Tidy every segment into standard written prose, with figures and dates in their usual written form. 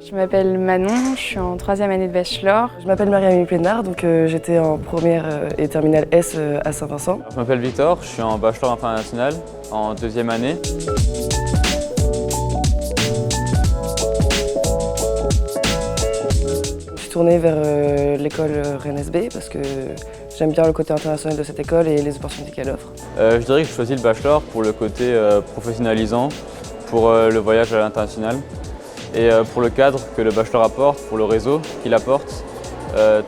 Je m'appelle Manon, je suis en 3e année de bachelor. Je m'appelle Marie-Amélie Plénard, donc j'étais en première et terminale S à Saint-Vincent. Je m'appelle Victor, je suis en bachelor international en 2e année. Je suis tournée vers l'école Rennes SB parce que j'aime bien le côté international de cette école et les opportunités qu'elle offre. Je dirais que je choisis le bachelor pour le côté professionnalisant, pour le voyage à l'international et pour le cadre que le bachelor apporte, pour le réseau qu'il apporte,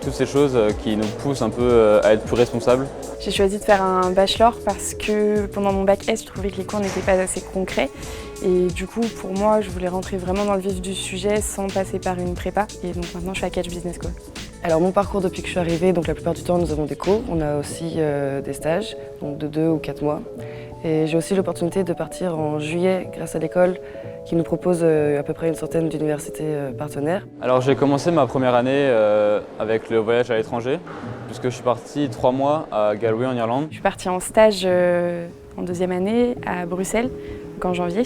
toutes ces choses qui nous poussent un peu à être plus responsables. J'ai choisi de faire un bachelor parce que pendant mon bac S, je trouvais que les cours n'étaient pas assez concrets. Et du coup, pour moi, je voulais rentrer vraiment dans le vif du sujet sans passer par une prépa. Et donc maintenant, je suis à Catch Business School. Alors mon parcours depuis que je suis arrivée, donc la plupart du temps, nous avons des cours. On a aussi des stages, donc de 2 ou 4 mois. Et j'ai aussi l'opportunité de partir en juillet grâce à l'école qui nous propose à peu près une centaine d'universités partenaires. Alors j'ai commencé ma première année avec le voyage à l'étranger, puisque je suis parti 3 mois à Galway en Irlande. Je suis partie en stage en 2e année à Bruxelles, donc en janvier.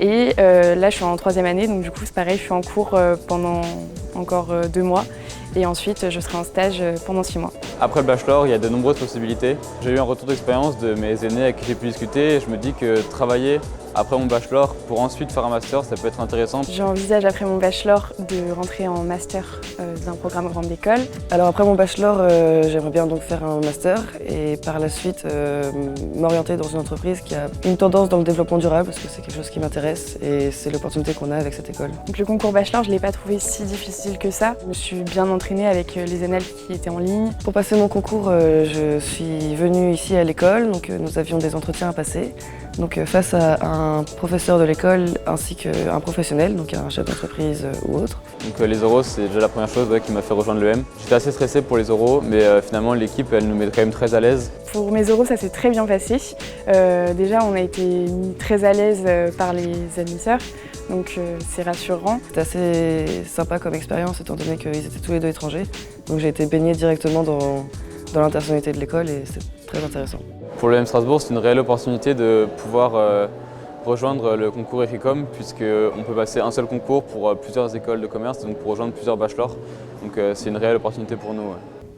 Et là, je suis en 3e année, donc du coup, c'est pareil, je suis en cours pendant encore 2 mois. Et ensuite, je serai en stage pendant 6 mois. Après le bachelor, il y a de nombreuses possibilités. J'ai eu un retour d'expérience de mes aînés avec qui j'ai pu discuter et je me dis que travailler après mon bachelor pour ensuite faire un master, ça peut être intéressant. J'envisage après mon bachelor de rentrer en master d'un programme grande école. Alors après mon bachelor, j'aimerais bien donc faire un master et par la suite m'orienter dans une entreprise qui a une tendance dans le développement durable parce que c'est quelque chose qui m'intéresse et c'est l'opportunité qu'on a avec cette école. Donc le concours bachelor, je ne l'ai pas trouvé si difficile que ça. Je me suis bien entraînée avec les annales qui étaient en ligne. Pour passer mon concours, je suis venue ici à l'école, donc nous avions des entretiens à passer. Donc face à un professeur de l'école ainsi qu'un professionnel, donc un chef d'entreprise ou autre. Donc les oraux, c'est déjà la première chose qui m'a fait rejoindre l'EM. J'étais assez stressé pour les oraux, mais finalement l'équipe, elle nous met quand même très à l'aise. Pour mes oraux, ça s'est très bien passé. Déjà, on a été mis très à l'aise par les admisseurs, donc c'est rassurant. C'était assez sympa comme expérience étant donné qu'ils étaient tous les deux étrangers. Donc j'ai été baignée directement dans l'intersonnalité de l'école et c'est très intéressant. Pour l'EM Strasbourg, c'est une réelle opportunité de pouvoir rejoindre le concours EFICOM puisqu'on peut passer un seul concours pour plusieurs écoles de commerce, donc pour rejoindre plusieurs bachelors. Donc c'est une réelle opportunité pour nous.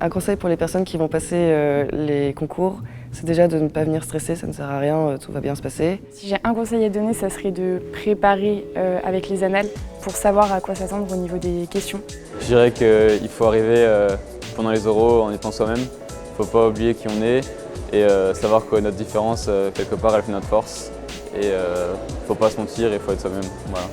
Un conseil pour les personnes qui vont passer les concours, c'est déjà de ne pas venir stresser, ça ne sert à rien, tout va bien se passer. Si j'ai un conseil à donner, ça serait de préparer avec les annales pour savoir à quoi s'attendre au niveau des questions. Je dirais qu'il faut arriver pendant les oraux en étant soi-même. Il ne faut pas oublier qui on est et savoir que notre différence, quelque part, elle fait notre force. Et il ne faut pas se mentir, il faut être soi-même. Voilà.